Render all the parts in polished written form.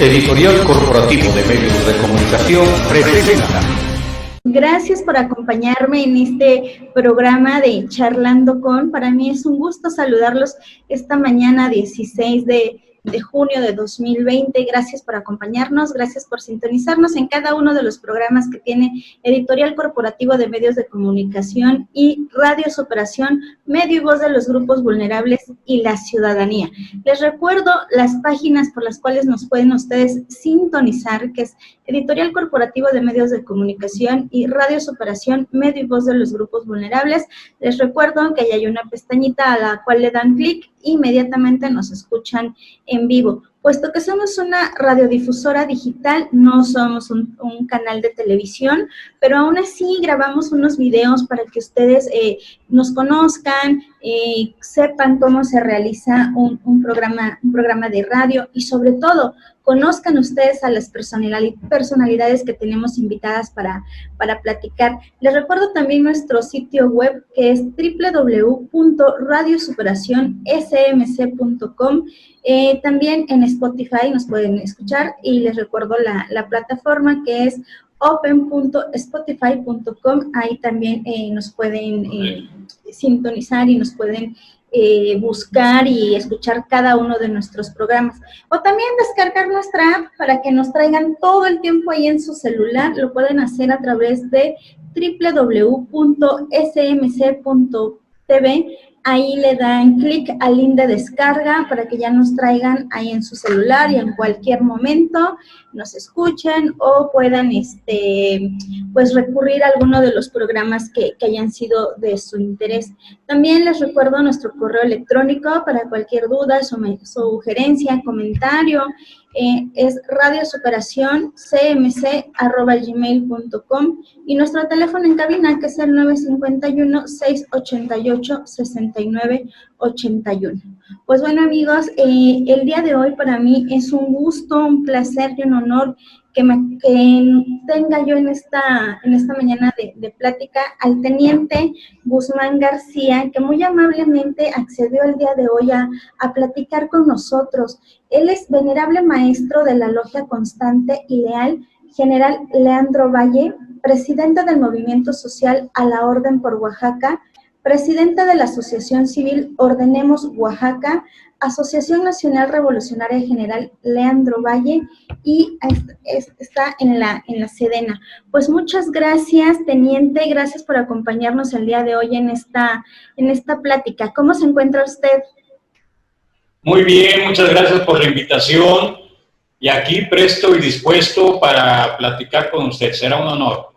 Editorial Corporativo de Medios de Comunicación presenta. Gracias por acompañarme en este programa de Charlando con. Para mí es un gusto saludarlos esta mañana 16 de junio de 2020. Gracias por acompañarnos, gracias por sintonizarnos en cada uno de los programas que tiene Editorial Corporativo de Medios de Comunicación y Radio Superación, medio y voz de los grupos vulnerables y la ciudadanía. Les recuerdo las páginas por las cuales nos pueden ustedes sintonizar, que es Editorial Corporativo de Medios de Comunicación y Radio Superación, medio y voz de los grupos vulnerables. Les recuerdo que ahí hay una pestañita a la cual le dan clic e inmediatamente nos escuchan en vivo. Puesto que somos una radiodifusora digital, no somos un canal de televisión, pero aún así grabamos unos videos para que ustedes nos conozcan, sepan cómo se realiza un programa de radio y sobre todo conozcan ustedes a las personalidades que tenemos invitadas para platicar. Les recuerdo también nuestro sitio web, que es www.radiosuperacionsmc.com. También en Spotify nos pueden escuchar y les recuerdo la plataforma, que es open.spotify.com. Ahí también nos pueden sintonizar y nos pueden buscar y escuchar cada uno de nuestros programas. O también descargar nuestra app para que nos traigan todo el tiempo ahí en su celular. Lo pueden hacer a través de www.smc.tv. Ahí le dan clic al link de descarga para que ya nos traigan ahí en su celular y en cualquier momento nos escuchen o puedan pues recurrir a alguno de los programas que hayan sido de su interés. También les recuerdo nuestro correo electrónico para cualquier duda, sugerencia, comentario. Es radiosuperacioncmc@gmail.com y nuestro teléfono en cabina, que es el 951-688-6981. Pues bueno, amigos, el día de hoy para mí es un gusto, un placer y un honor que tenga yo en esta mañana de plática al teniente Guzmán García, que muy amablemente accedió el día de hoy a platicar con nosotros. Él es venerable maestro de la Logia Constante y Leal, General Leandro Valle, presidente del Movimiento Social a la Orden por Oaxaca, presidente de la Asociación Civil Ordenemos Oaxaca, Asociación Nacional Revolucionaria General Leandro Valle, y está en la Sedena. Pues muchas gracias, teniente, gracias por acompañarnos el día de hoy en esta plática. ¿Cómo se encuentra usted? Muy bien, muchas gracias por la invitación y aquí presto y dispuesto para platicar con usted, será un honor.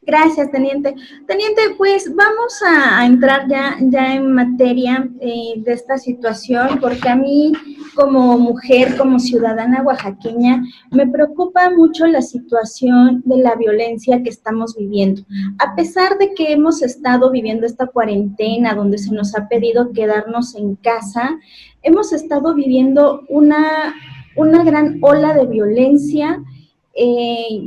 Gracias, teniente. Teniente, pues vamos a entrar ya en materia de esta situación, porque a mí como mujer, como ciudadana oaxaqueña, me preocupa mucho la situación de la violencia que estamos viviendo. A pesar de que hemos estado viviendo esta cuarentena donde se nos ha pedido quedarnos en casa, hemos estado viviendo una gran ola de violencia.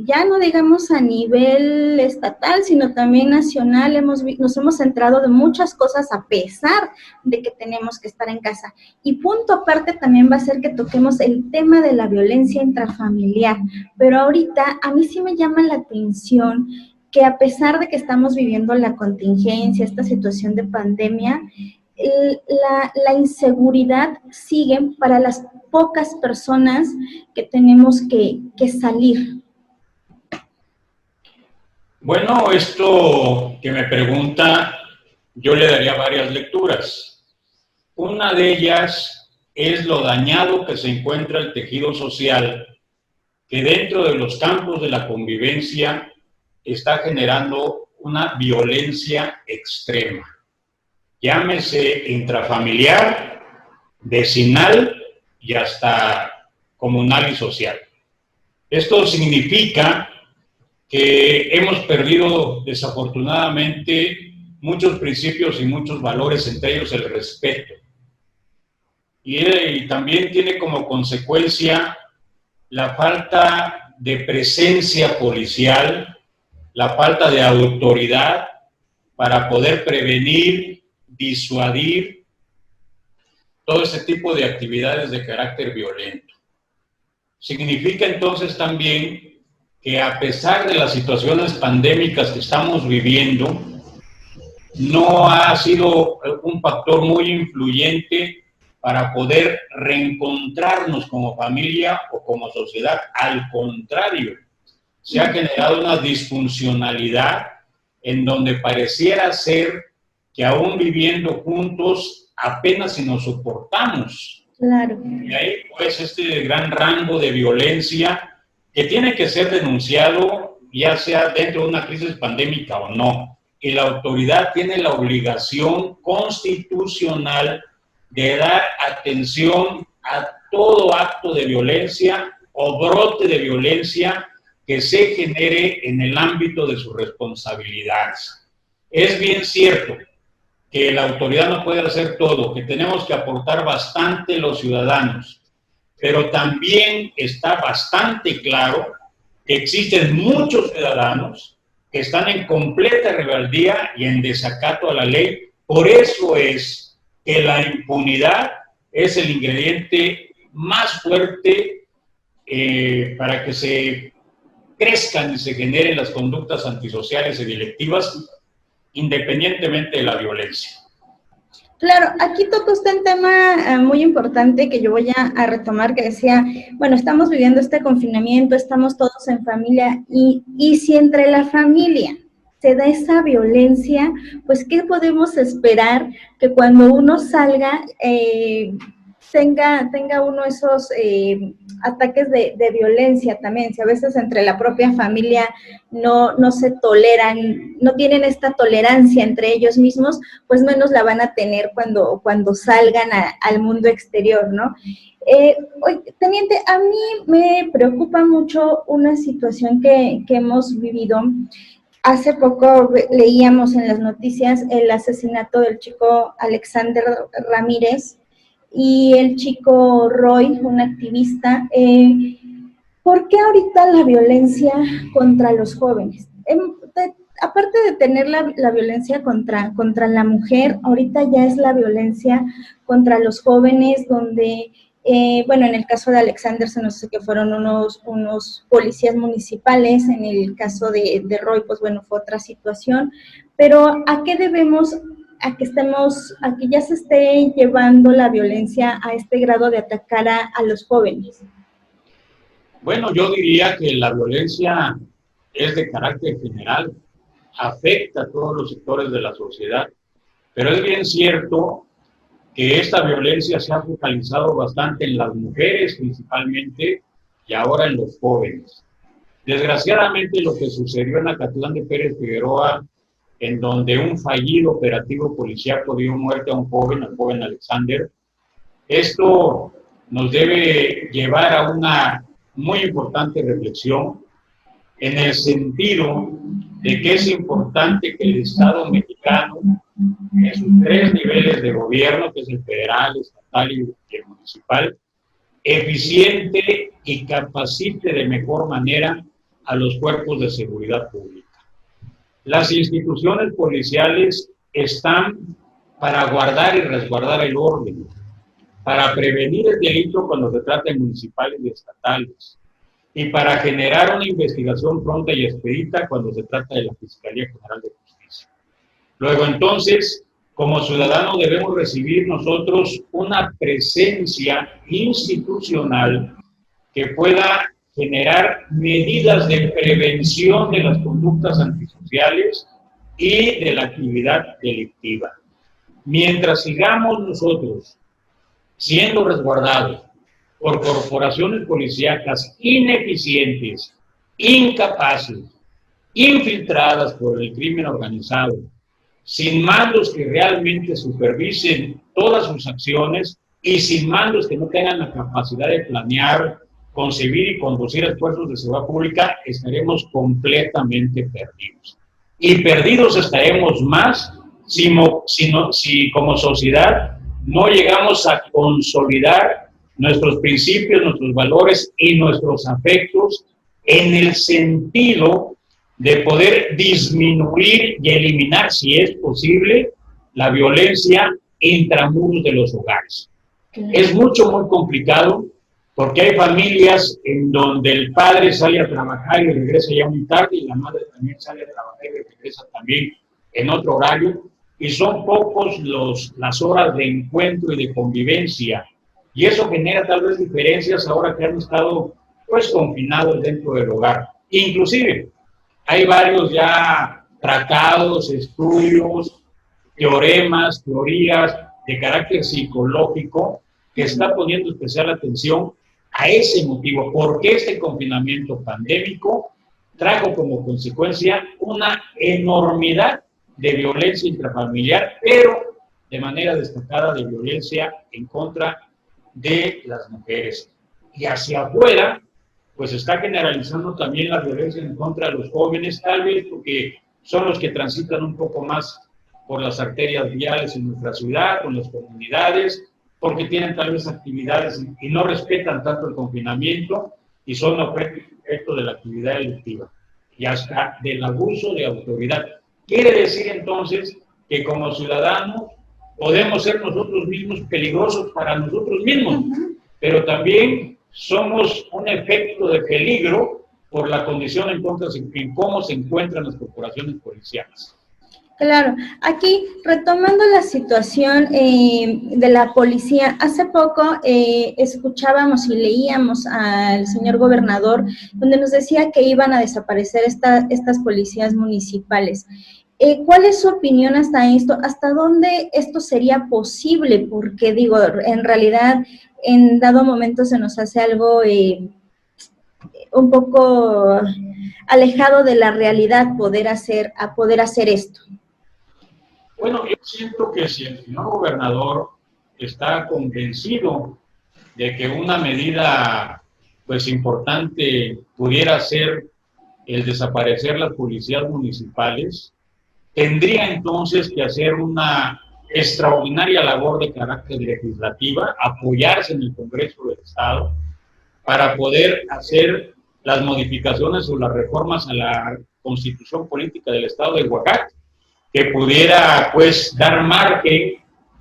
Ya no digamos a nivel estatal, sino también nacional. Nos hemos centrado de muchas cosas a pesar de que tenemos que estar en casa. Y punto aparte también va a ser que toquemos el tema de la violencia intrafamiliar. Pero ahorita a mí sí me llama la atención que a pesar de que estamos viviendo la contingencia, esta situación de pandemia, la inseguridad sigue para las pocas personas que tenemos que salir. Bueno, esto que me pregunta, yo le daría varias lecturas. Una de ellas es lo dañado que se encuentra el tejido social, que dentro de los campos de la convivencia está generando una violencia extrema. Llámese intrafamiliar, vecinal y hasta comunal y social. Esto significa que hemos perdido desafortunadamente muchos principios y muchos valores, entre ellos el respeto. Y también tiene como consecuencia la falta de presencia policial, la falta de autoridad para poder prevenir, disuadir todo ese tipo de actividades de carácter violento. significa entonces también que a pesar de las situaciones pandémicas que estamos viviendo, no ha sido un factor muy influyente para poder reencontrarnos como familia o como sociedad. Al contrario, se ha generado una disfuncionalidad en donde pareciera ser que aún viviendo juntos apenas si nos soportamos. Claro. Y ahí pues este gran rango de violencia que tiene que ser denunciado, ya sea dentro de una crisis pandémica o no. Y la autoridad tiene la obligación constitucional de dar atención a todo acto de violencia o brote de violencia que se genere en el ámbito de sus responsabilidades. Es bien cierto que la autoridad no puede hacer todo, que tenemos que aportar bastante los ciudadanos, pero también está bastante claro que existen muchos ciudadanos que están en completa rebeldía y en desacato a la ley. Por eso es que la impunidad es el ingrediente más fuerte para que se crezcan y se generen las conductas antisociales y delictivas, independientemente de la violencia. Claro, aquí toca usted un tema muy importante que yo voy a retomar, que decía, bueno, estamos viviendo este confinamiento, estamos todos en familia, y si entre la familia se da esa violencia, pues ¿qué podemos esperar? Que cuando uno salga tenga uno esos ataques de violencia también. Si a veces entre la propia familia no se toleran, no tienen esta tolerancia entre ellos mismos, pues menos la van a tener cuando salgan al mundo exterior, ¿no? Teniente, a mí me preocupa mucho una situación que hemos vivido. Hace poco leíamos en las noticias el asesinato del chico Alexander Ramírez y el chico Roy, un activista. ¿Por qué ahorita la violencia contra los jóvenes? Aparte de tener la violencia contra la mujer, ahorita ya es la violencia contra los jóvenes, donde, bueno, en el caso de Alexander se nos dice que fueron unos policías municipales, en el caso de Roy, pues bueno, fue otra situación, pero ¿a qué debemos a que ya se esté llevando la violencia a este grado de atacar a los jóvenes? Bueno, yo diría que la violencia es de carácter general, afecta a todos los sectores de la sociedad, pero es bien cierto que esta violencia se ha focalizado bastante en las mujeres principalmente y ahora en los jóvenes. Desgraciadamente lo que sucedió en Acatlán de Pérez Figueroa, en donde un fallido operativo policíaco dio muerte a un joven, al joven Alexander, esto nos debe llevar a una muy importante reflexión en el sentido de que es importante que el Estado mexicano, en sus tres niveles de gobierno, que es el federal, el estatal y el municipal, eficiente y capacite de mejor manera a los cuerpos de seguridad pública. Las instituciones policiales están para guardar y resguardar el orden, para prevenir el delito cuando se trata de municipales y estatales, y para generar una investigación pronta y expedita cuando se trata de la Fiscalía General de Justicia. Luego, entonces, como ciudadanos debemos recibir nosotros una presencia institucional que pueda generar medidas de prevención de las conductas antisociales y de la actividad delictiva. Mientras sigamos nosotros siendo resguardados por corporaciones policíacas ineficientes, incapaces, infiltradas por el crimen organizado, sin mandos que realmente supervisen todas sus acciones y sin mandos que no tengan la capacidad de planear, concebir y conducir esfuerzos de seguridad pública, estaremos completamente perdidos. Y perdidos estaremos más si como sociedad no llegamos a consolidar nuestros principios, nuestros valores y nuestros afectos en el sentido de poder disminuir y eliminar, si es posible, la violencia intramuros de los hogares. Es muy complicado Porque hay familias en donde el padre sale a trabajar y regresa ya muy tarde, y la madre también sale a trabajar y regresa también en otro horario, y son pocos las horas de encuentro y de convivencia, y eso genera tal vez diferencias ahora que han estado pues confinados dentro del hogar. Inclusive hay varios ya tratados, estudios, teoremas, teorías de carácter psicológico que está poniendo especial atención a ese motivo, porque este confinamiento pandémico trajo como consecuencia una enormidad de violencia intrafamiliar, pero de manera destacada de violencia en contra de las mujeres. Y hacia afuera, pues está generalizando también la violencia en contra de los jóvenes, tal vez porque son los que transitan un poco más por las arterias viales en nuestra ciudad, con las comunidades, porque tienen tal vez actividades y no respetan tanto el confinamiento y son objeto de la actividad delictiva y hasta del abuso de autoridad. Quiere decir entonces que como ciudadanos podemos ser nosotros mismos peligrosos para nosotros mismos, pero también somos un efecto de peligro por la condición en cómo se encuentran las corporaciones policiales. Claro, aquí retomando la situación de la policía, hace poco escuchábamos y leíamos al señor gobernador donde nos decía que iban a desaparecer estas policías municipales. ¿Cuál es su opinión hasta esto? ¿Hasta dónde esto sería posible? Porque digo, en realidad en dado momento se nos hace algo un poco alejado de la realidad poder hacer esto. Bueno, yo siento que si el señor gobernador está convencido de que una medida pues importante pudiera ser el desaparecer las policías municipales, tendría entonces que hacer una extraordinaria labor de carácter legislativa, apoyarse en el Congreso del Estado para poder hacer las modificaciones o las reformas a la Constitución Política del Estado de Oaxaca, que pudiera pues dar margen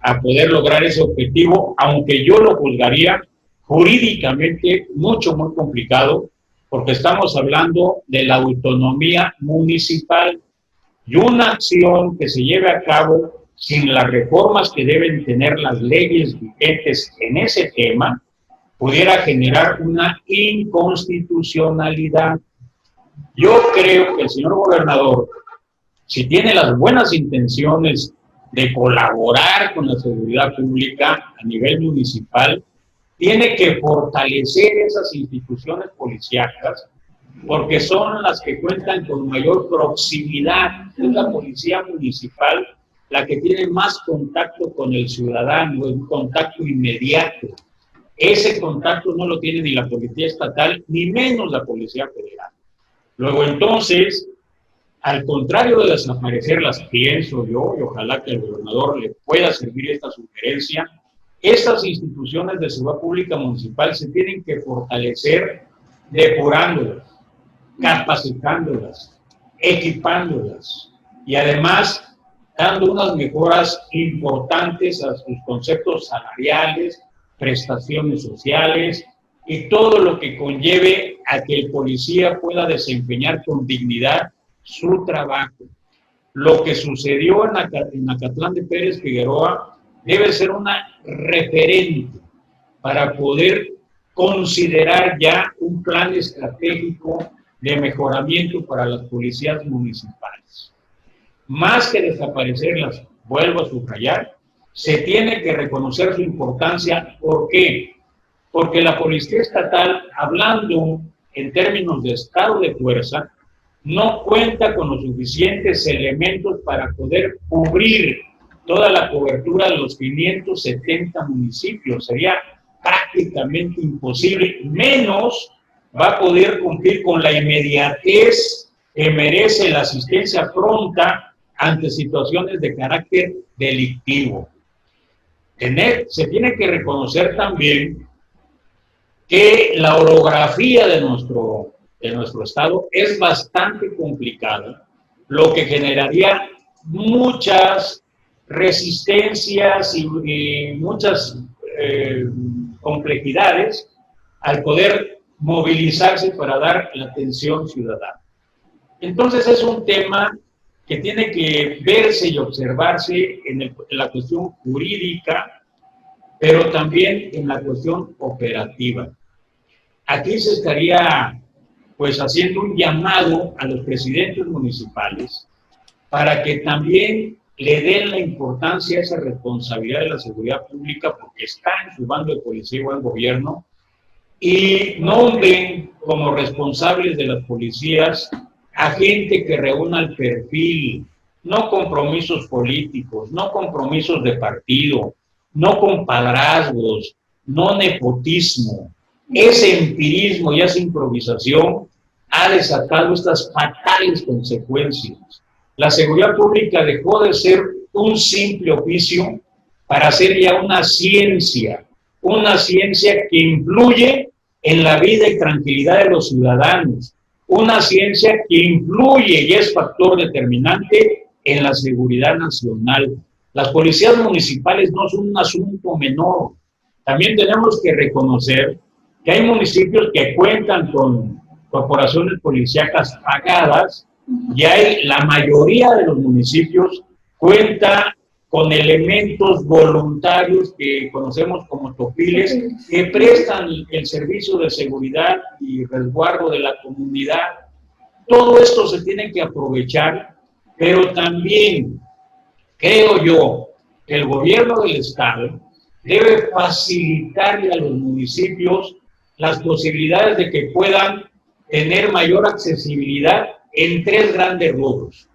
a poder lograr ese objetivo, aunque yo lo juzgaría jurídicamente muy complicado, porque estamos hablando de la autonomía municipal y una acción que se lleve a cabo sin las reformas que deben tener las leyes vigentes en ese tema, pudiera generar una inconstitucionalidad. Yo creo que el señor gobernador, si tiene las buenas intenciones de colaborar con la seguridad pública a nivel municipal, tiene que fortalecer esas instituciones policíacas porque son las que cuentan con mayor proximidad. Es la policía municipal la que tiene más contacto con el ciudadano, un contacto inmediato. Ese contacto no lo tiene ni la policía estatal, ni menos la policía federal. Luego entonces, al contrario de desaparecerlas, pienso yo, y ojalá que al gobernador le pueda servir esta sugerencia, estas instituciones de seguridad pública municipal se tienen que fortalecer depurándolas, capacitándolas, equipándolas y además dando unas mejoras importantes a sus conceptos salariales, prestaciones sociales y todo lo que conlleve a que el policía pueda desempeñar con dignidad su trabajo. Lo que sucedió en Acatlán de Pérez Figueroa debe ser una referente para poder considerar ya un plan estratégico de mejoramiento para las policías municipales. Más que desaparecerlas, vuelvo a subrayar, se tiene que reconocer su importancia. ¿Por qué? Porque la policía estatal, hablando en términos de estado de fuerza, no cuenta con los suficientes elementos para poder cubrir toda la cobertura de los 570 municipios. Sería prácticamente imposible, menos va a poder cumplir con la inmediatez que merece la asistencia pronta ante situaciones de carácter delictivo. Se tiene que reconocer también que la orografía de nuestro estado es bastante complicada, lo que generaría muchas resistencias y muchas complejidades al poder movilizarse para dar la atención ciudadana. Entonces es un tema que tiene que verse y observarse en la cuestión jurídica, pero también en la cuestión operativa. Aquí se estaría pues haciendo un llamado a los presidentes municipales para que también le den la importancia a esa responsabilidad de la seguridad pública, porque está en su bando de policía o en gobierno, y nombren como responsables de las policías a gente que reúna el perfil, no compromisos políticos, no compromisos de partido, no compadrazgos, no nepotismo. Ese empirismo y esa improvisación ha desatado estas fatales consecuencias. La seguridad pública dejó de ser un simple oficio para ser ya una ciencia que influye en la vida y tranquilidad de los ciudadanos, una ciencia que influye y es factor determinante en la seguridad nacional. Las policías municipales no son un asunto menor. También tenemos que reconocer que hay municipios que cuentan con corporaciones policíacas pagadas, y la mayoría de los municipios cuenta con elementos voluntarios que conocemos como topiles, que prestan el servicio de seguridad y resguardo de la comunidad. Todo esto se tiene que aprovechar, pero también creo yo que el gobierno del Estado debe facilitarle a los municipios las posibilidades de que puedan tener mayor accesibilidad en tres grandes rubros.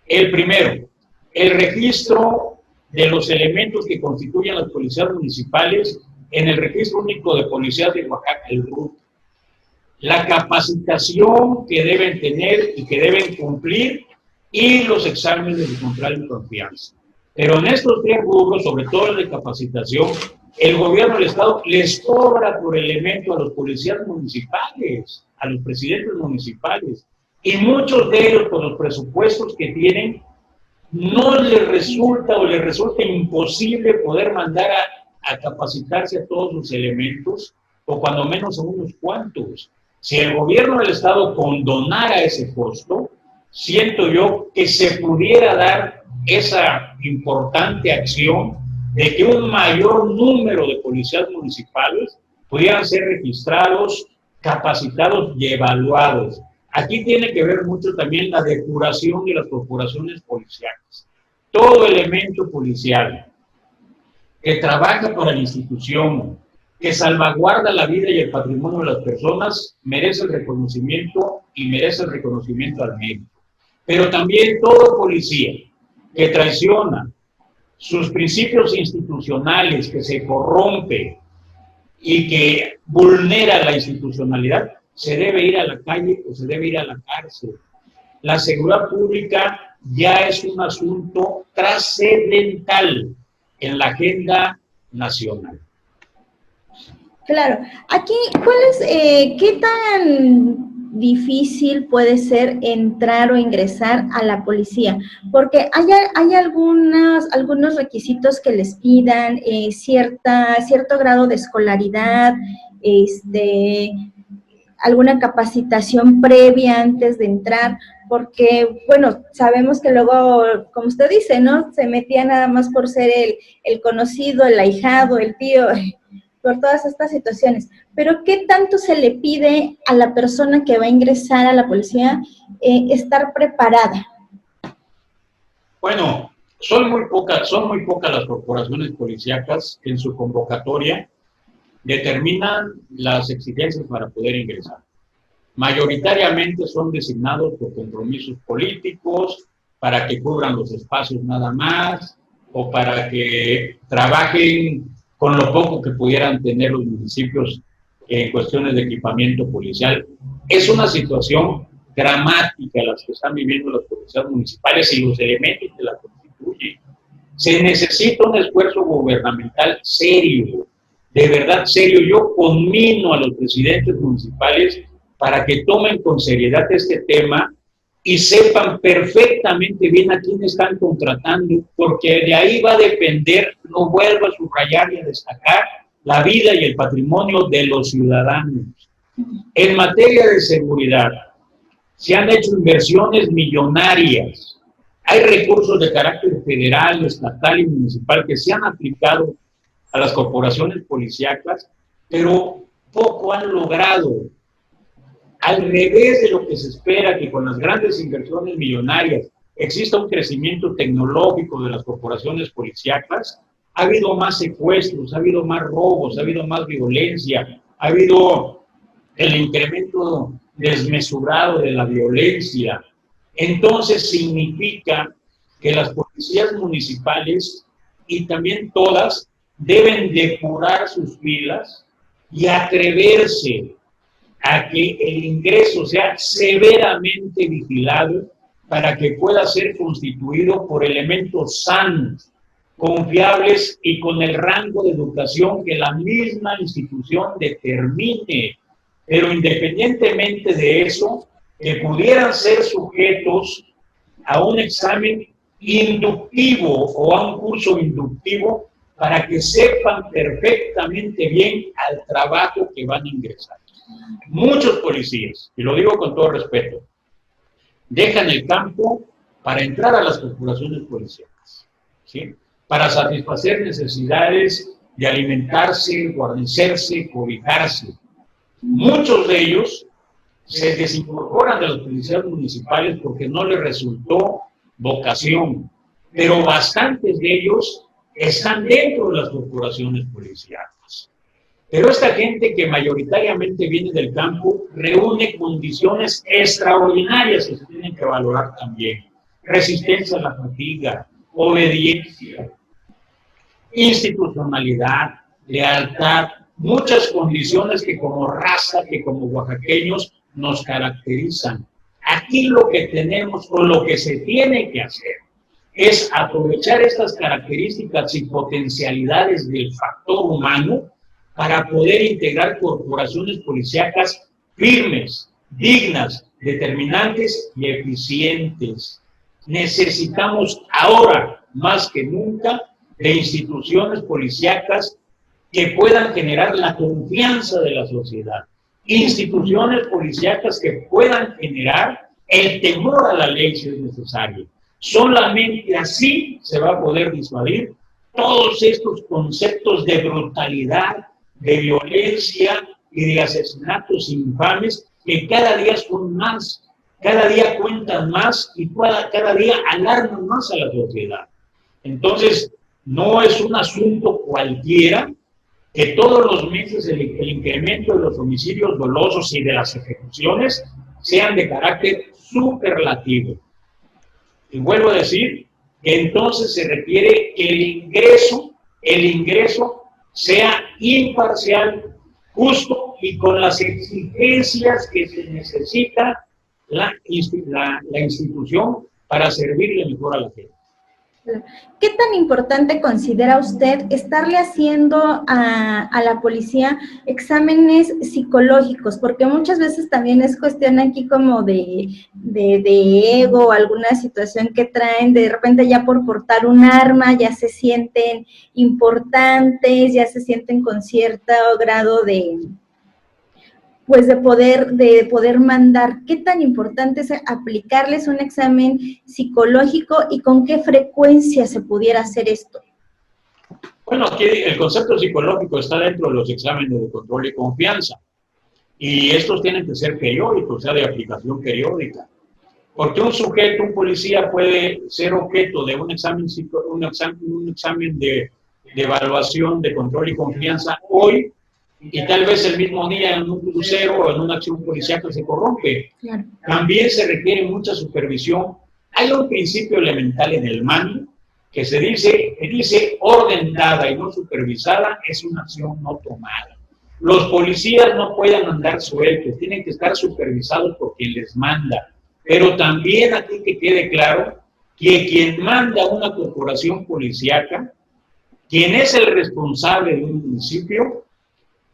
El primero, el registro de los elementos que constituyen las policías municipales en el Registro Único de Policías de Oaxaca, el RUP. La capacitación que deben tener y que deben cumplir, y los exámenes de control y confianza. Pero en estos tres rubros, sobre todo el de capacitación, el gobierno del Estado les cobra por elemento a los policías municipales, a los presidentes municipales, y muchos de ellos, con los presupuestos que tienen, no les resulta o les resulta imposible poder mandar a capacitarse a todos los elementos, o cuando menos a unos cuantos. Si el gobierno del Estado condonara ese costo, siento yo que se pudiera dar esa importante acción de que un mayor número de policías municipales pudieran ser registrados, capacitados y evaluados. Aquí tiene que ver mucho también la depuración de las corporaciones policiales. Todo elemento policial que trabaja para la institución, que salvaguarda la vida y el patrimonio de las personas, merece el reconocimiento y merece el reconocimiento al mérito. Pero también todo policía que traiciona sus principios institucionales, que se corrompe y que vulnera la institucionalidad, se debe ir a la calle o se debe ir a la cárcel. La seguridad pública ya es un asunto trascendental en la agenda nacional. Claro. Aquí, ¿qué tan difícil puede ser entrar o ingresar a la policía? Porque hay algunos requisitos que les pidan, cierto grado de escolaridad, alguna capacitación previa antes de entrar, porque, bueno, sabemos que luego, como usted dice, ¿no? Se metía nada más por ser el conocido, el ahijado, el tío, por todas estas situaciones. Pero, ¿qué tanto se le pide a la persona que va a ingresar a la policía estar preparada? Bueno, son muy pocas las corporaciones policíacas que en su convocatoria determinan las exigencias para poder ingresar. Mayoritariamente son designados por compromisos políticos, para que cubran los espacios nada más, o para que trabajen con lo poco que pudieran tener los municipios en cuestiones de equipamiento policial. Es una situación dramática la que están viviendo las policías municipales y los elementos que la constituyen. Se necesita un esfuerzo gubernamental serio, de verdad serio. Yo conmino a los presidentes municipales para que tomen con seriedad este tema y sepan perfectamente bien a quién están contratando, porque de ahí va a depender, lo vuelvo a subrayar y a destacar, la vida y el patrimonio de los ciudadanos. En materia de seguridad, se han hecho inversiones millonarias. Hay recursos de carácter federal, estatal y municipal que se han aplicado a las corporaciones policíacas, pero poco han logrado. Al revés de lo que se espera, que con las grandes inversiones millonarias exista un crecimiento tecnológico de las corporaciones policíacas, ha habido más secuestros, ha habido más robos, ha habido más violencia, ha habido el incremento desmesurado de la violencia. Entonces significa que las policías municipales, y también todas, deben depurar sus filas y atreverse a que el ingreso sea severamente vigilado para que pueda ser constituido por elementos sanos, confiables y con el rango de educación que la misma institución determine. Pero independientemente de eso, que pudieran ser sujetos a un examen inductivo o a un curso inductivo para que sepan perfectamente bien al trabajo que van a ingresar. Muchos policías, y lo digo con todo respeto, dejan el campo para entrar a las corporaciones policiales, ¿sí? Para satisfacer necesidades de alimentarse, guarnecerse, cobijarse. Muchos de ellos se desincorporan de las policías municipales porque no les resultó vocación, pero bastantes de ellos están dentro de las corporaciones policiales. Pero esta gente que mayoritariamente viene del campo reúne condiciones extraordinarias que se tienen que valorar también. Resistencia a la fatiga, obediencia, institucionalidad, lealtad, muchas condiciones que como raza, que como oaxaqueños nos caracterizan. Aquí lo que tenemos o lo que se tiene que hacer es aprovechar estas características y potencialidades del factor humano para poder integrar corporaciones policíacas firmes, dignas, determinantes y eficientes. Necesitamos ahora, más que nunca, de instituciones policíacas que puedan generar la confianza de la sociedad. Instituciones policíacas que puedan generar el temor a la ley si es necesario. Solamente así se va a poder disuadir todos estos conceptos de brutalidad, de violencia y de asesinatos infames que cada día son más, cada día cuentan más y cada día alarman más a la sociedad. Entonces, no es un asunto cualquiera que todos los meses el incremento de los homicidios dolosos y de las ejecuciones sean de carácter superlativo. Y vuelvo a decir que entonces se requiere que el ingreso sea imparcial, justo y con las exigencias que se necesita la institución para servirle mejor a la gente. ¿Qué tan importante considera usted estarle haciendo a la policía exámenes psicológicos? Porque muchas veces también es cuestión aquí como de ego, alguna situación que traen, de repente ya por portar un arma ya se sienten importantes, ya se sienten con cierto grado de poder mandar. ¿Qué tan importante es aplicarles un examen psicológico y con qué frecuencia se pudiera hacer esto? Bueno, aquí el concepto psicológico está dentro de los exámenes de control y confianza. Y estos tienen que ser periódicos, o sea, de aplicación periódica. Porque un sujeto, un policía puede ser objeto de un examen de evaluación de control y confianza hoy, y tal vez el mismo día en un crucero o en una acción policial que se corrompe. Claro. También se requiere mucha supervisión. Hay un principio elemental en el MANI que dice orden dada y no supervisada es una acción no tomada. Los policías no pueden andar sueltos, tienen que estar supervisados por quien les manda. Pero también aquí que quede claro que quien manda una corporación policíaca, quien es el responsable de un municipio,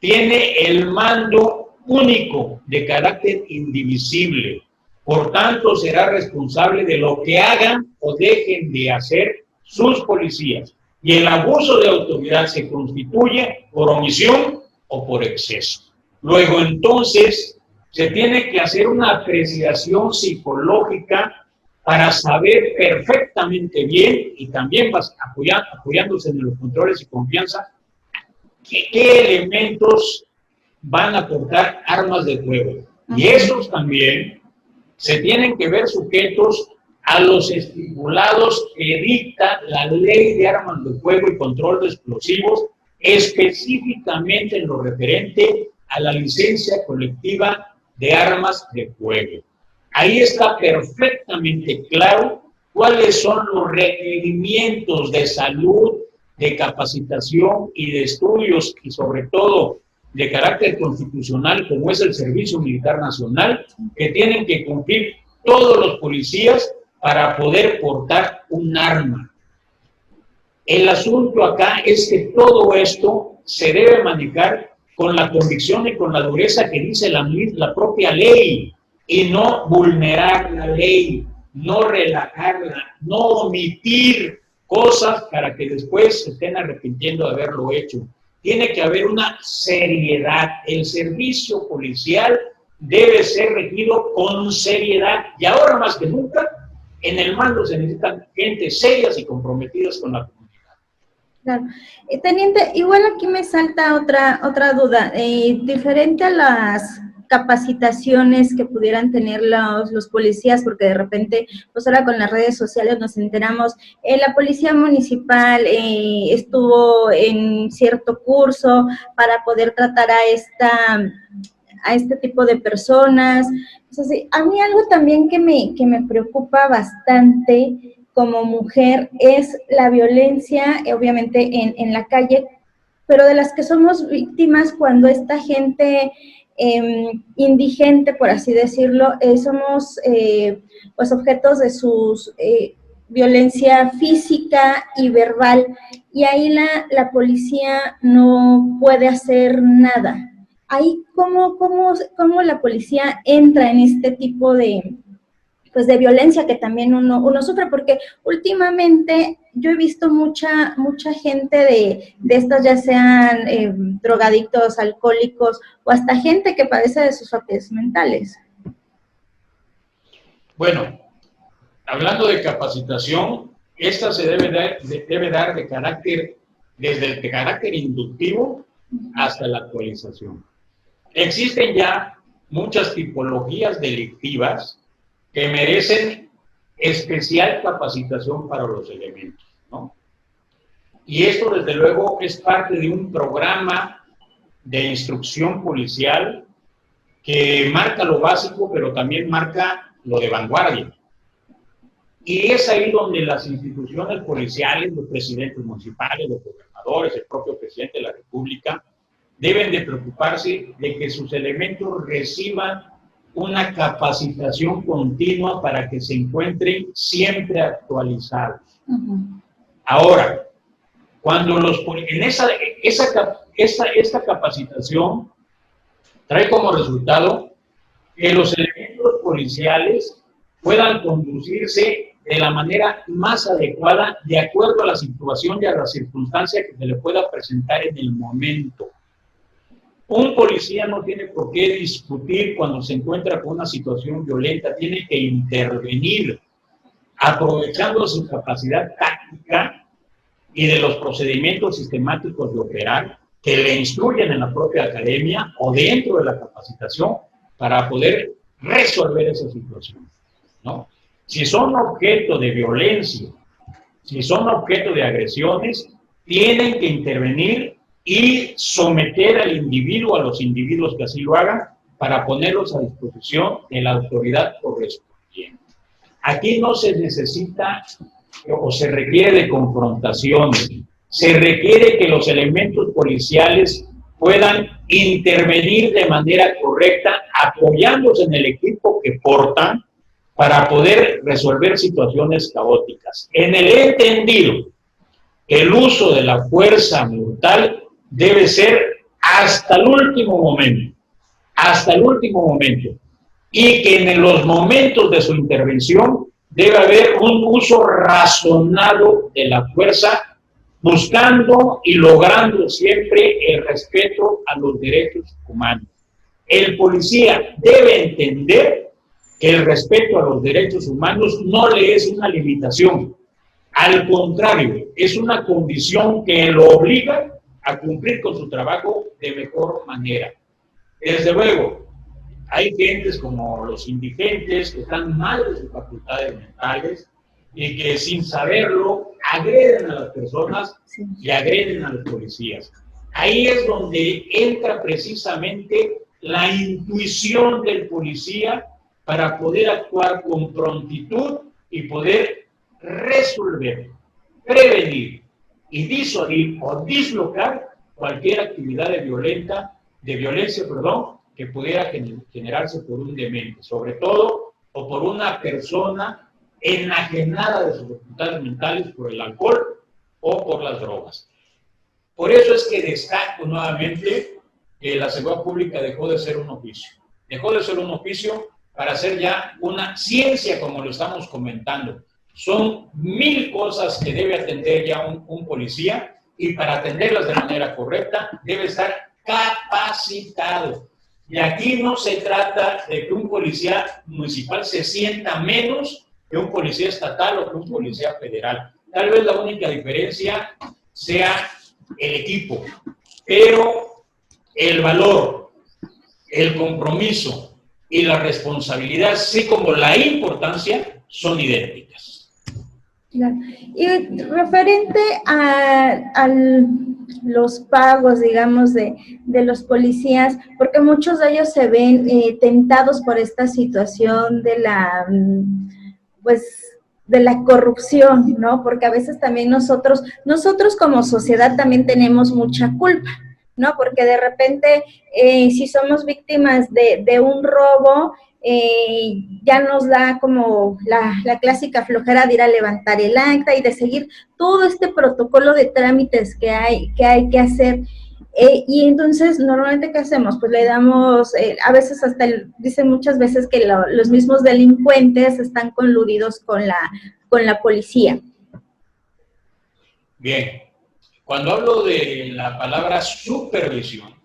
tiene el mando único de carácter indivisible. Por tanto, será responsable de lo que hagan o dejen de hacer sus policías. y el abuso de autoridad se constituye por omisión o por exceso. Luego, entonces, se tiene que hacer una apreciación psicológica para saber perfectamente bien, y también apoyándose en los controles y confianza, qué elementos van a aportar armas de fuego. Y esos también se tienen que ver sujetos a los estipulados que dicta la Ley de Armas de Fuego y Control de Explosivos, específicamente en lo referente a la licencia colectiva de armas de fuego. Ahí está perfectamente claro cuáles son los requerimientos de salud, de capacitación y de estudios, y sobre todo de carácter constitucional, como es el Servicio Militar Nacional, que tienen que cumplir todos los policías para poder portar un arma. El asunto acá es que todo esto se debe manejar con la convicción y con la dureza que dice la propia ley, y no vulnerar la ley, no relajarla, no omitir cosas para que después se estén arrepintiendo de haberlo hecho. Tiene que haber una seriedad. El servicio policial debe ser regido con seriedad, y ahora más que nunca en el mando se necesitan gente serias y comprometidas con la comunidad. Claro. Teniente, igual aquí me salta otra duda, diferente a las capacitaciones que pudieran tener los policías, porque de repente, pues ahora con las redes sociales nos enteramos, la policía municipal estuvo en cierto curso para poder tratar a este tipo de personas. Entonces, a mí algo también que me preocupa bastante como mujer es la violencia, obviamente en la calle, pero de las que somos víctimas cuando esta gente indigente, por así decirlo, somos pues objetos de sus violencia física y verbal, y ahí la policía no puede hacer nada. Ahí, ¿cómo la policía entra en este tipo de violencia que también uno sufre? Porque últimamente yo he visto mucha gente de estas, ya sean drogadictos, alcohólicos, o hasta gente que padece de sus facultades mentales. Bueno, hablando de capacitación, esta se debe dar desde el carácter inductivo hasta la actualización. Existen ya muchas tipologías delictivas que merecen especial capacitación para los elementos, ¿no? Y esto, desde luego, es parte de un programa de instrucción policial que marca lo básico, pero también marca lo de vanguardia. Y es ahí donde las instituciones policiales, los presidentes municipales, los gobernadores, el propio presidente de la República, deben de preocuparse de que sus elementos reciban una capacitación continua para que se encuentren siempre actualizados. Ahora, cuando esta capacitación trae como resultado que los elementos policiales puedan conducirse de la manera más adecuada, de acuerdo a la situación y a la circunstancia que se le pueda presentar en el momento. Un policía no tiene por qué discutir cuando se encuentra con una situación violenta, tiene que intervenir, aprovechando su capacidad táctica y de los procedimientos sistemáticos de operar que le instruyen en la propia academia o dentro de la capacitación para poder resolver esa situación, ¿no? Si son objeto de violencia, si son objeto de agresiones, tienen que intervenir y someter al individuo, a los individuos que así lo hagan, para ponerlos a disposición de la autoridad correspondiente. Aquí no se necesita o se requiere de confrontaciones, se requiere que los elementos policiales puedan intervenir de manera correcta, apoyándose en el equipo que portan para poder resolver situaciones caóticas. En el entendido que el uso de la fuerza brutal debe ser hasta el último momento, y que en los momentos de su intervención debe haber un uso razonado de la fuerza buscando y logrando siempre el respeto a los derechos humanos. El policía debe entender que el respeto a los derechos humanos no le es una limitación. Al contrario, es una condición que lo obliga a cumplir con su trabajo de mejor manera. Desde luego, hay gentes como los indigentes que están mal de sus facultades mentales y que sin saberlo agreden a las personas y agreden a los policías. Ahí es donde entra precisamente la intuición del policía para poder actuar con prontitud y poder resolver, prevenir y disuadir o dislocar cualquier actividad de violencia, que pudiera generarse por un demente, sobre todo, o por una persona enajenada de sus facultades mentales por el alcohol o por las drogas. Por eso es que destaco nuevamente que la seguridad pública dejó de ser un oficio. Dejó de ser un oficio para ser ya una ciencia, como lo estamos comentando. Son 1000 cosas que debe atender ya un policía, y para atenderlas de manera correcta debe estar capacitado. Y aquí no se trata de que un policía municipal se sienta menos que un policía estatal o que un policía federal. Tal vez la única diferencia sea el equipo, pero el valor, el compromiso y la responsabilidad, así como la importancia, son idénticas. Claro. Y referente a los pagos, digamos, de los policías, porque muchos de ellos se ven tentados por esta situación de la, pues, de la corrupción, ¿no? Porque a veces también nosotros como sociedad también tenemos mucha culpa, ¿no? Porque de repente, si somos víctimas de un robo, ya nos da como la clásica flojera de ir a levantar el acta y de seguir todo este protocolo de trámites que hay que hacer. Y entonces, normalmente, ¿qué hacemos? Pues le damos, a veces hasta, dicen muchas veces que los mismos delincuentes están coludidos con la policía. Bien, cuando hablo de la palabra supervisión,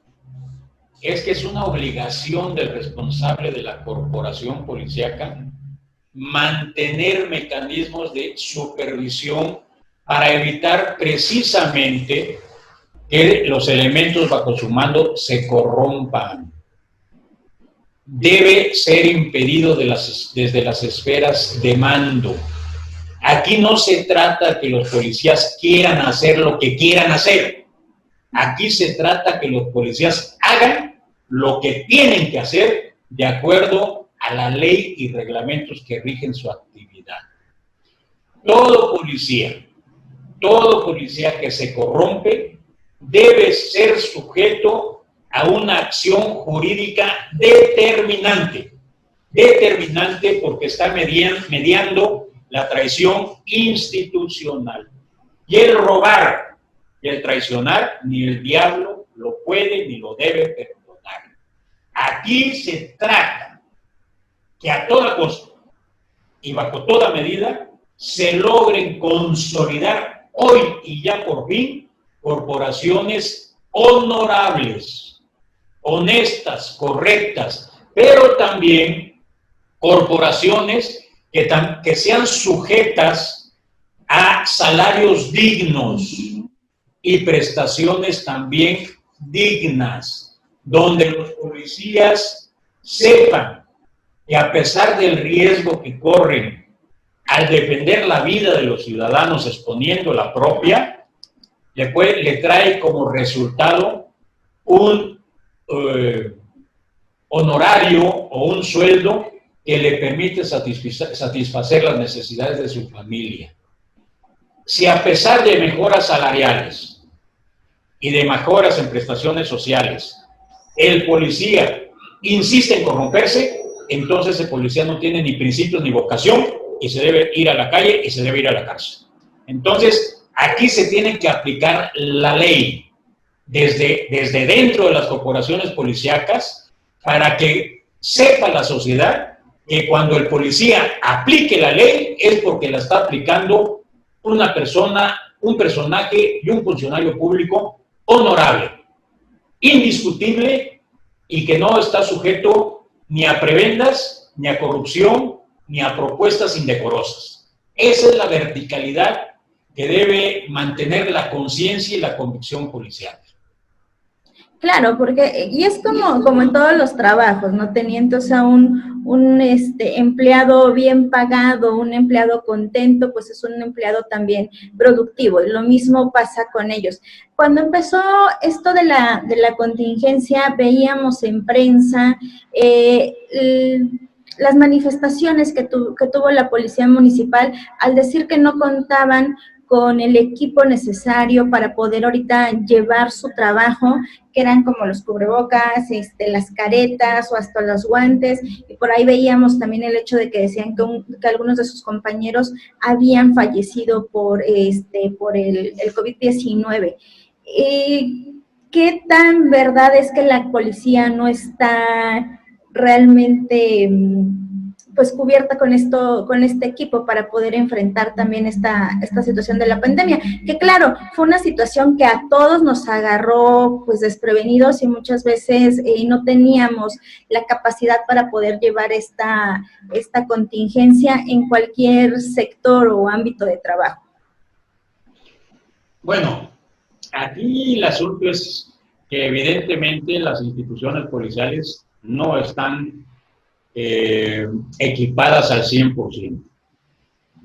es que es una obligación del responsable de la corporación policíaca mantener mecanismos de supervisión para evitar precisamente que los elementos bajo su mando se corrompan. Debe ser impedido desde las esferas de mando. Aquí no se trata que los policías quieran hacer lo que quieran hacer. Aquí se trata que los policías hagan lo que tienen que hacer de acuerdo a la ley y reglamentos que rigen su actividad. Todo policía que se corrompe debe ser sujeto a una acción jurídica determinante porque está mediando la traición institucional. Y el robar y el traicionar, ni el diablo lo puede ni lo debe perdonar. Aquí se trata que a toda costa y bajo toda medida se logren consolidar hoy y ya por fin corporaciones honorables, honestas, correctas, pero también corporaciones que sean sujetas a salarios dignos y prestaciones también dignas, donde los policías sepan que a pesar del riesgo que corren al defender la vida de los ciudadanos exponiendo la propia, le trae como resultado un honorario o un sueldo que le permite satisfacer las necesidades de su familia. Si a pesar de mejoras salariales y de mejoras en prestaciones sociales, el policía insiste en corromperse, entonces el policía no tiene ni principios ni vocación y se debe ir a la calle y se debe ir a la cárcel. Entonces, aquí se tiene que aplicar la ley desde dentro de las corporaciones policíacas para que sepa la sociedad que cuando el policía aplique la ley es porque la está aplicando una persona un personaje y un funcionario público honorable, indiscutible y que no está sujeto ni a prebendas, ni a corrupción, ni a propuestas indecorosas. Esa es la verticalidad que debe mantener la conciencia y la convicción policial. Claro, porque, y es como en todos los trabajos, ¿no? Teniendo, o sea, un empleado bien pagado, un empleado contento, pues es un empleado también productivo, y lo mismo pasa con ellos. Cuando empezó esto de la contingencia, veíamos en prensa las manifestaciones que tuvo la policía municipal al decir que no contaban con el equipo necesario para poder ahorita llevar su trabajo, que eran como los cubrebocas, las caretas o hasta los guantes, y por ahí veíamos también el hecho de que decían que algunos de sus compañeros habían fallecido por el COVID-19. ¿Qué tan verdad es que la policía no está realmente pues cubierta con este equipo para poder enfrentar también esta situación de la pandemia? Que claro, fue una situación que a todos nos agarró pues desprevenidos y muchas veces no teníamos la capacidad para poder llevar esta contingencia en cualquier sector o ámbito de trabajo. Bueno, aquí el asunto es que evidentemente las instituciones policiales no están equipadas al 100%.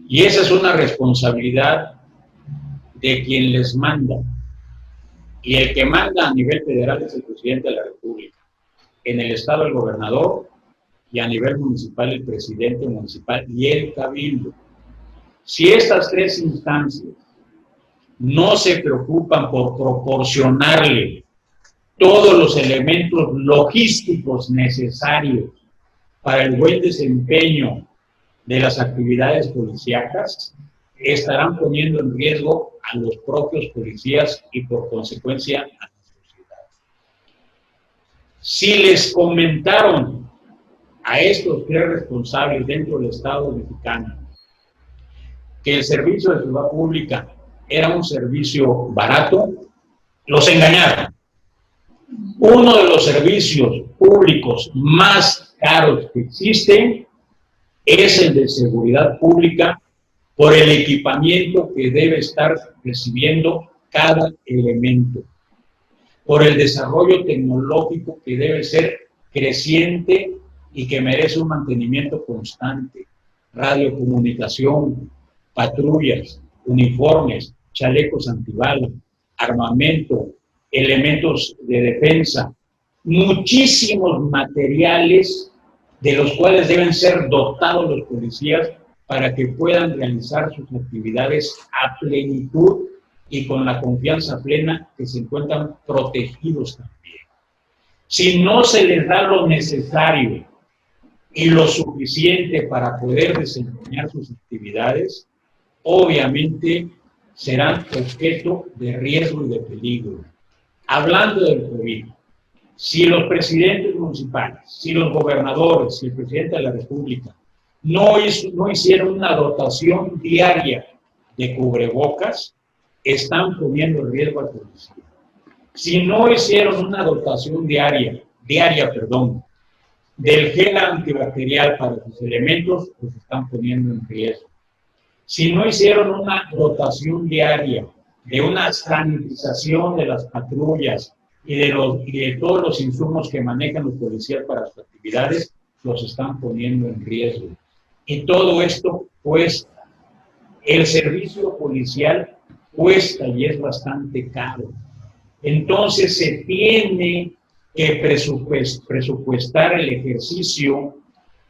Y esa es una responsabilidad de quien les manda. Y el que manda a nivel federal es el presidente de la República. En el estado el gobernador y a nivel municipal el presidente municipal y el cabildo. Si estas tres instancias no se preocupan por proporcionarle todos los elementos logísticos necesarios para el buen desempeño de las actividades policíacas, estarán poniendo en riesgo a los propios policías y por consecuencia a la sociedad. Si les comentaron a estos tres responsables dentro del Estado mexicano que el servicio de seguridad pública era un servicio barato, los engañaron. Uno de los servicios públicos más caros que existen es el de seguridad pública por el equipamiento que debe estar recibiendo cada elemento, por el desarrollo tecnológico que debe ser creciente y que merece un mantenimiento constante, radiocomunicación, patrullas, uniformes, chalecos antibalas, armamento, elementos de defensa, muchísimos materiales de los cuales deben ser dotados los policías para que puedan realizar sus actividades a plenitud y con la confianza plena que se encuentran protegidos también. Si no se les da lo necesario y lo suficiente para poder desempeñar sus actividades, obviamente serán objeto de riesgo y de peligro. Hablando del COVID, si los presidentes municipales, si los gobernadores, si el presidente de la República no hicieron una dotación diaria de cubrebocas, están poniendo en riesgo al policía. Si no hicieron una dotación diaria, del gel antibacterial para sus elementos, pues están poniendo en riesgo. Si no hicieron una dotación diaria de una sanitización de las patrullas y de todos los insumos que manejan los policías para sus actividades, los están poniendo en riesgo. Y todo esto cuesta. El servicio policial cuesta y es bastante caro. Entonces se tiene que presupuestar el ejercicio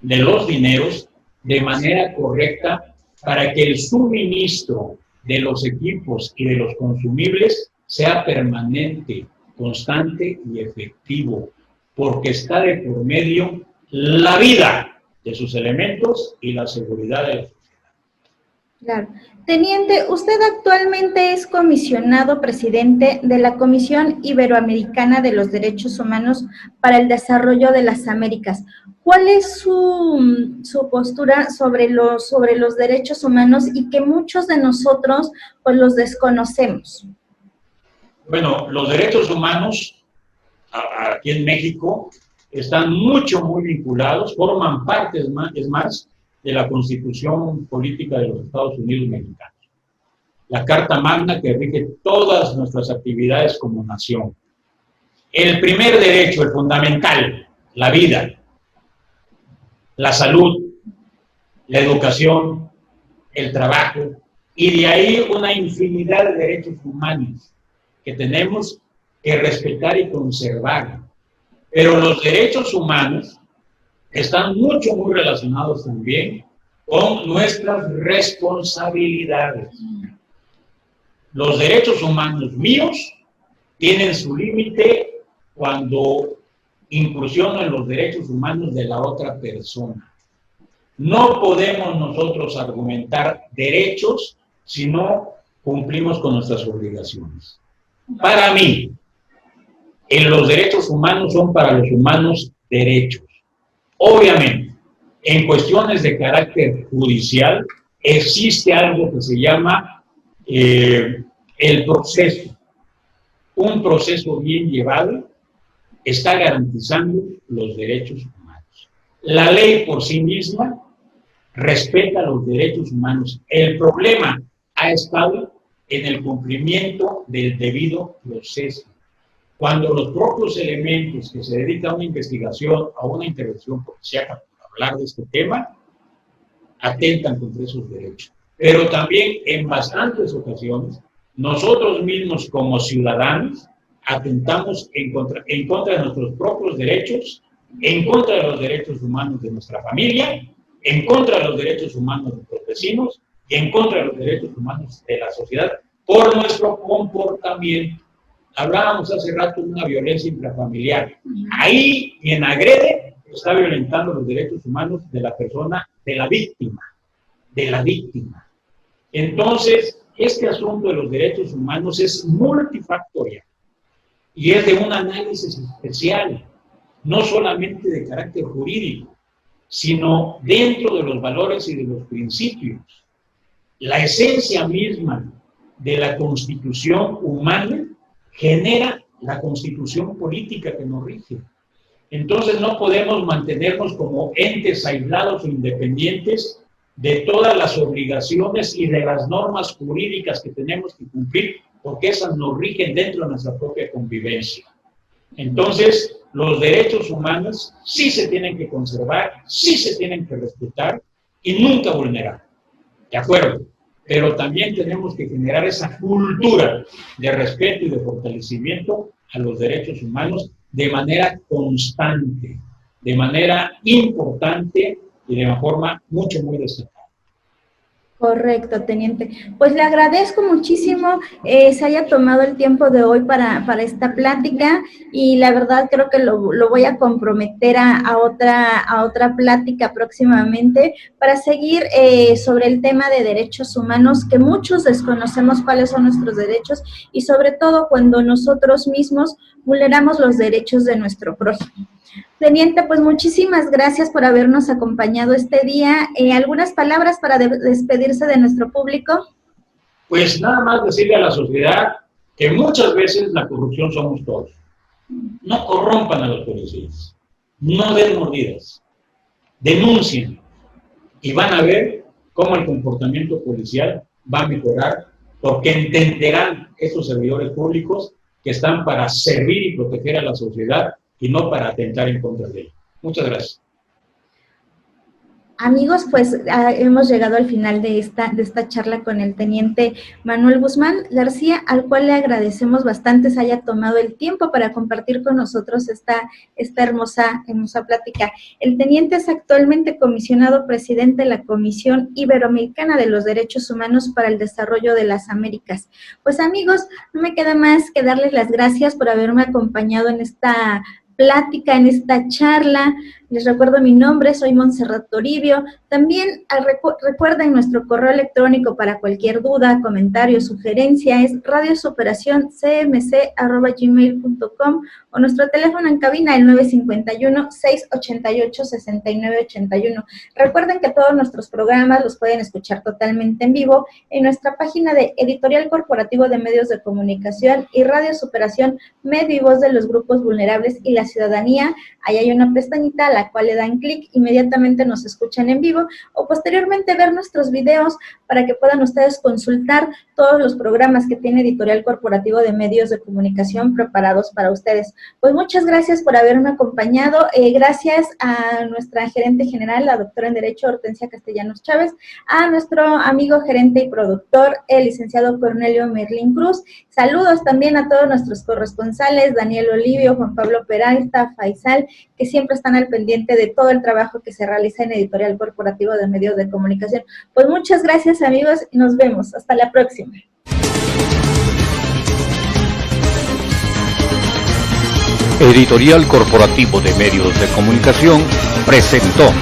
de los dineros de manera correcta para que el suministro de los equipos y de los consumibles sea permanente, constante y efectivo, porque está de por medio la vida de sus elementos y la seguridad de la sociedad. Claro. Teniente, usted actualmente es comisionado presidente de la Comisión Iberoamericana de los Derechos Humanos para el Desarrollo de las Américas. ¿Cuál es su postura sobre los derechos humanos y que muchos de nosotros pues los desconocemos? Bueno, los derechos humanos aquí en México están muy vinculados, forman parte, es más, de la Constitución Política de los Estados Unidos Mexicanos. La Carta Magna que rige todas nuestras actividades como nación. El primer derecho, el fundamental, la vida, la salud, la educación, el trabajo, y de ahí una infinidad de derechos humanos que tenemos que respetar y conservar. Pero los derechos humanos están muy relacionados también con nuestras responsabilidades. Los derechos humanos míos tienen su límite cuando incursionan los derechos humanos de la otra persona. No podemos nosotros argumentar derechos si no cumplimos con nuestras obligaciones. Para mí, los derechos humanos son para los humanos derechos. Obviamente, en cuestiones de carácter judicial, existe algo que se llama el proceso. Un proceso bien llevado está garantizando los derechos humanos. La ley por sí misma respeta los derechos humanos. El problema ha estado en el cumplimiento del debido proceso. Cuando los propios elementos que se dedican a una investigación, a una intervención policial, para hablar de este tema, atentan contra esos derechos. Pero también en bastantes ocasiones, nosotros mismos como ciudadanos atentamos en contra de nuestros propios derechos, en contra de los derechos humanos de nuestra familia, en contra de los derechos humanos de nuestros vecinos y en contra de los derechos humanos de la sociedad por nuestro comportamiento. Hablábamos hace rato de una violencia intrafamiliar. Ahí quien agrede está violentando los derechos humanos de la persona, de la víctima. Entonces, este asunto de los derechos humanos es multifactorial y es de un análisis especial, no solamente de carácter jurídico, sino dentro de los valores y de los principios. La esencia misma de la constitución humana genera la constitución política que nos rige. Entonces no podemos mantenernos como entes aislados o independientes de todas las obligaciones y de las normas jurídicas que tenemos que cumplir, porque esas nos rigen dentro de nuestra propia convivencia. Entonces, los derechos humanos sí se tienen que conservar, sí se tienen que respetar y nunca vulnerar. ¿De acuerdo? Pero también tenemos que generar esa cultura de respeto y de fortalecimiento a los derechos humanos de manera constante, de manera importante y de una forma muy destacada. Correcto, teniente. Pues le agradezco muchísimo se haya tomado el tiempo de hoy para esta plática y la verdad creo que lo voy a comprometer a otra plática próximamente para seguir sobre el tema de derechos humanos, que muchos desconocemos cuáles son nuestros derechos y sobre todo cuando nosotros mismos vulneramos los derechos de nuestro prójimo. Teniente, pues muchísimas gracias por habernos acompañado este día. ¿Algunas palabras para despedirse de nuestro público? Pues nada más decirle a la sociedad que muchas veces la corrupción somos todos. No corrompan a los policías, no den mordidas, denuncien y van a ver cómo el comportamiento policial va a mejorar, porque entenderán esos servidores públicos que están para servir y proteger a la sociedad y no para atentar en contra de ella. Muchas gracias. Amigos, pues hemos llegado al final de esta charla con el teniente Manuel Guzmán García, al cual le agradecemos bastante se haya tomado el tiempo para compartir con nosotros esta hermosa plática. El teniente es actualmente comisionado presidente de la Comisión Iberoamericana de los Derechos Humanos para el Desarrollo de las Américas. Pues amigos, no me queda más que darles las gracias por haberme acompañado en esta plática, en esta charla. Les recuerdo mi nombre, soy Montserrat Toribio. También recuerden nuestro correo electrónico para cualquier duda, comentario, sugerencia es radiosuperacioncmc@gmail.com o nuestro teléfono en cabina el 951-688-6981. Recuerden que todos nuestros programas los pueden escuchar totalmente en vivo en nuestra página de Editorial Corporativo de Medios de Comunicación y Radio Superación, medio y voz de los grupos vulnerables y la ciudadanía. Ahí hay una pestañita a la cual le dan clic, inmediatamente nos escuchan en vivo o posteriormente ver nuestros videos para que puedan ustedes consultar todos los programas que tiene Editorial Corporativo de Medios de Comunicación preparados para ustedes. Pues muchas gracias por haberme acompañado, gracias a nuestra gerente general, la doctora en Derecho Hortensia Castellanos Chávez, a nuestro amigo gerente y productor, el licenciado Cornelio Merlín Cruz. Saludos también a todos nuestros corresponsales, Daniel Olivio, Juan Pablo Peralta, Faisal, que siempre están al pendiente de todo el trabajo que se realiza en Editorial Corporativo de Medios de Comunicación. Pues muchas gracias, amigos, y nos vemos. Hasta la próxima. Editorial Corporativo de Medios de Comunicación presentó